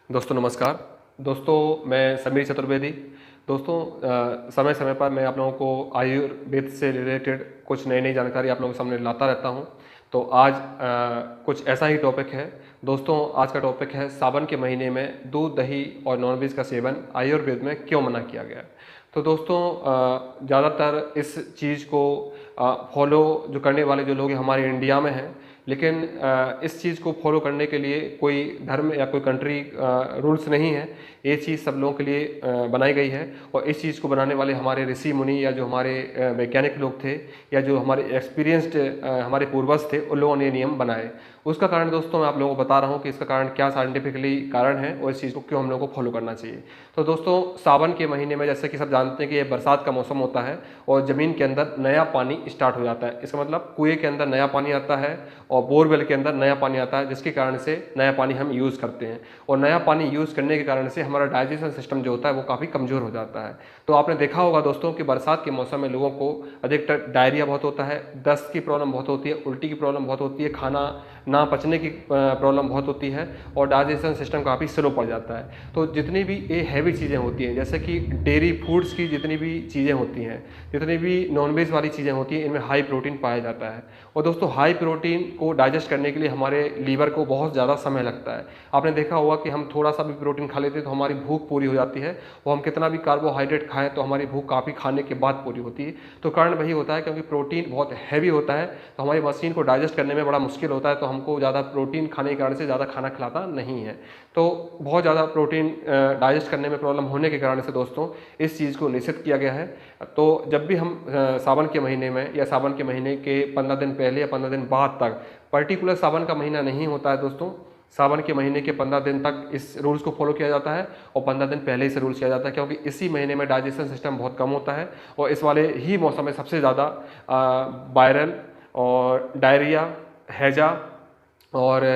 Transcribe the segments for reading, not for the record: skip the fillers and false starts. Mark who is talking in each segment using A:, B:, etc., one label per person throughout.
A: दोस्तों नमस्कार। दोस्तों मैं समीर चतुर्वेदी। दोस्तों समय समय पर मैं आप लोगों को आयुर्वेद से रिलेटेड कुछ नई नई जानकारी आप लोगों के सामने लाता रहता हूं। तो आज कुछ ऐसा ही टॉपिक है। दोस्तों आज का टॉपिक है सावन के महीने में दूध दही और नॉनवेज का सेवन आयुर्वेद में क्यों मना किया गया है। तो दोस्तों ज़्यादातर इस चीज़ को फॉलो जो करने वाले जो लोग हमारे इंडिया में हैं, लेकिन इस चीज़ को फॉलो करने के लिए कोई धर्म या कोई कंट्री रूल्स नहीं है। ये चीज़ सब लोगों के लिए बनाई गई है और इस चीज़ को बनाने वाले हमारे ऋषि मुनि या जो हमारे वैज्ञानिक लोग थे या जो हमारे एक्सपीरियंस्ड हमारे पूर्वज थे, उन लोगों ने नियम बनाए। उसका कारण दोस्तों मैं आप लोगों को बता रहा हूँ कि इसका कारण क्या साइंटिफिकली कारण है और इस चीज़ को क्यों हम लोगों को फॉलो करना चाहिए। तो दोस्तों सावन के महीने में जैसे कि सब जानते हैं कि ये बरसात का मौसम होता है और ज़मीन के अंदर नया पानी स्टार्ट हो जाता है। इसका मतलब कुएं के अंदर नया पानी आता है और बोरवेल के अंदर नया पानी आता है, जिसके कारण से नया पानी हम यूज़ करते हैं और नया पानी यूज़ करने के कारण से हमारा डाइजेशन सिस्टम जो होता है वो काफ़ी कमज़ोर हो जाता है। तो आपने देखा होगा दोस्तों कि बरसात के मौसम में लोगों को अधिकतर डायरिया बहुत होता है, दस्त की प्रॉब्लम बहुत होती है, उल्टी की प्रॉब्लम बहुत होती है, खाना ना पचने की प्रॉब्लम बहुत होती है और डाइजेशन सिस्टम काफ़ी स्लो पड़ जाता है। तो जितनी भी ये हैवी चीज़ें होती हैं, जैसे कि डेयरी फूड्स की जितनी भी चीज़ें होती हैं, जितनी भी नॉनवेज वाली चीज़ें होती हैं, इनमें हाई प्रोटीन पाया जाता है और दोस्तों हाई प्रोटीन को डाइजेस्ट करने के लिए हमारे लीवर को बहुत ज़्यादा समय लगता है। आपने देखा होगा कि हम थोड़ा सा भी प्रोटीन खा लेते हैं तो हमारी भूख पूरी हो जाती है और हम कितना भी कार्बोहाइड्रेट खाएं तो हमारी भूख काफ़ी खाने के बाद पूरी होती है। तो कारण वही होता है क्योंकि प्रोटीन बहुत हैवी होता है तो हमारी मशीन को डाइजेस्ट करने में बड़ा मुश्किल होता है, तो हमको ज़्यादा प्रोटीन खाने के कारण से ज़्यादा खाना खिलाता नहीं है। तो बहुत ज़्यादा प्रोटीन डाइजेस्ट करने में प्रॉब्लम होने के कारण से दोस्तों इस चीज़ को निषिद्ध किया गया है। तो जब भी हम सावन के महीने में या सावन के महीने के 15 दिन पहले या 15 दिन बाद तक, पर्टिकुलर सावन का महीना नहीं होता है दोस्तों, सावन के महीने के 15 दिन तक इस रूल्स को फॉलो किया जाता है और 15 दिन पहले ही से रूल्स किया जाता है, क्योंकि इसी महीने में डाइजेशन सिस्टम बहुत कम होता है और इस वाले ही मौसम में सबसे ज़्यादा वायरल और डायरिया, हैजा और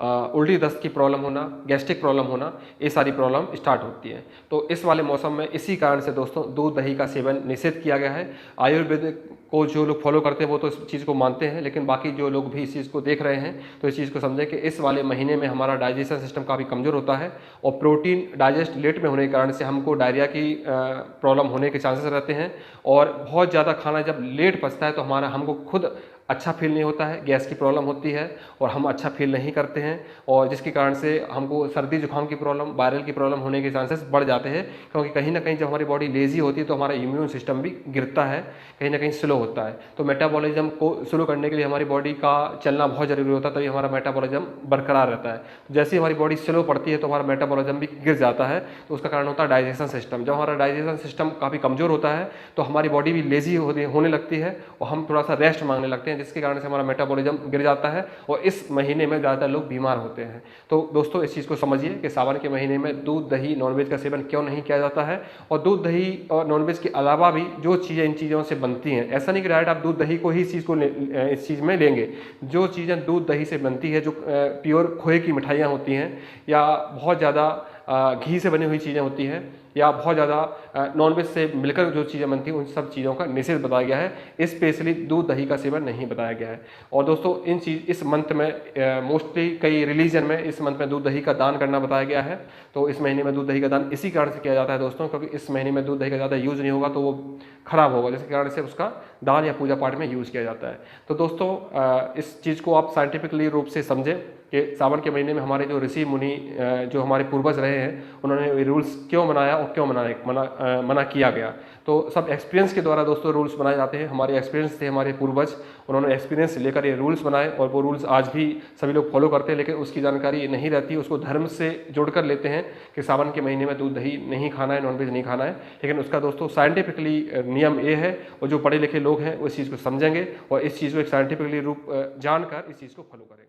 A: उल्टी दस्त की प्रॉब्लम होना, गैस्ट्रिक प्रॉब्लम होना, ये सारी प्रॉब्लम स्टार्ट होती है। तो इस वाले मौसम में इसी कारण से दोस्तों दूध दही का सेवन निषेध किया गया है। आयुर्वेद को जो लोग फॉलो करते हैं वो तो इस चीज़ को मानते हैं, लेकिन बाकी जो लोग भी इस चीज़ को देख रहे हैं तो इस चीज़ को समझें कि इस वाले महीने में हमारा डाइजेशन सिस्टम काफ़ी कमज़ोर होता है और प्रोटीन डाइजेस्ट लेट में होने के कारण से हमको डायरिया की प्रॉब्लम होने के चांसेस रहते हैं और बहुत ज़्यादा खाना जब लेट पचता है तो हमको खुद अच्छा फील नहीं होता है, गैस की प्रॉब्लम होती है और हम अच्छा फील नहीं करते हैं और जिसके कारण से हमको सर्दी जुकाम की प्रॉब्लम, वायरल की प्रॉब्लम होने के चांसेस बढ़ जाते हैं, क्योंकि कहीं ना कहीं जब हमारी बॉडी लेजी होती है तो हमारा इम्यून सिस्टम भी गिरता है, कहीं ना कहीं स्लो होता है। तो मेटाबॉलिज्म को स्लो करने के लिए हमारी बॉडी का चलना बहुत ज़रूरी होता है, तभी हमारा मेटाबॉलिज्म बरकरार रहता है। जैसे ही हमारी बॉडी स्लो पड़ती है तो हमारा मेटाबॉलिज्म भी गिर जाता है, तो उसका कारण होता है डाइजेशन सिस्टम। जब हमारा डाइजेशन सिस्टम काफ़ी कमज़ोर होता है तो हमारी बॉडी भी लेजी होने लगती है और हम थोड़ा सा रेस्ट मांगने लगते हैं, जिसके कारण से हमारा मेटाबॉलिज्म गिर जाता है और इस महीने में ज़्यादातर लोग बीमार होते हैं। तो दोस्तों इस चीज़ को समझिए कि सावन के महीने में दूध दही नॉनवेज का सेवन क्यों नहीं किया जाता है और दूध दही और नॉनवेज के अलावा भी जो चीज़ें इन चीज़ों से बनती हैं, ऐसा नहीं कि डायरेक्ट आप दूध दही को ही इस चीज़ में लेंगे। जो चीज़ें दूध दही से बनती है, जो प्योर खोए की मिठाइयाँ होती हैं या बहुत ज़्यादा घी से बनी हुई चीज़ें होती हैं या बहुत ज़्यादा नॉनवेज से मिलकर जो चीज़ें बनती हैं, उन सब चीज़ों का निषेध बताया गया है। स्पेशली दूध दही का सेवन नहीं बताया गया है। और दोस्तों इस मंथ में मोस्टली कई रिलीजन में इस मंथ में दूध दही का दान करना बताया गया है। तो इस महीने में दूध दही का दान इसी कारण से किया जाता है दोस्तों, क्योंकि इस महीने में दूध दही का ज़्यादा यूज़ नहीं होगा तो वो खराब होगा, जिसके कारण से उसका दान या पूजा पाठ में यूज़ किया जाता है। तो दोस्तों इस चीज़ को आप साइंटिफिकली रूप से समझें कि सावन के महीने में हमारे जो ऋषि मुनि जो हमारे पूर्वज रहे हैं, उन्होंने ये रूल्स क्यों बनाया और क्यों मना किया गया। तो सब एक्सपीरियंस के द्वारा दोस्तों रूल्स बनाए जाते हैं। हमारे एक्सपीरियंस थे, हमारे पूर्वज, उन्होंने एक्सपीरियंस लेकर ये रूल्स बनाए और वो रूल्स आज भी सभी लोग फॉलो करते हैं, लेकिन उसकी जानकारी नहीं रहती, उसको धर्म से जोड़कर लेते हैं कि सावन के महीने में दूध दही नहीं खाना है, नॉनवेज नहीं खाना है। लेकिन उसका दोस्तों साइंटिफिकली नियम ये है और जो पढ़े लिखे लोग हैं वो इस चीज़ को समझेंगे और इस चीज़ को एक साइंटिफिकली रूप जानकर इस चीज़ को फॉलो करेंगे।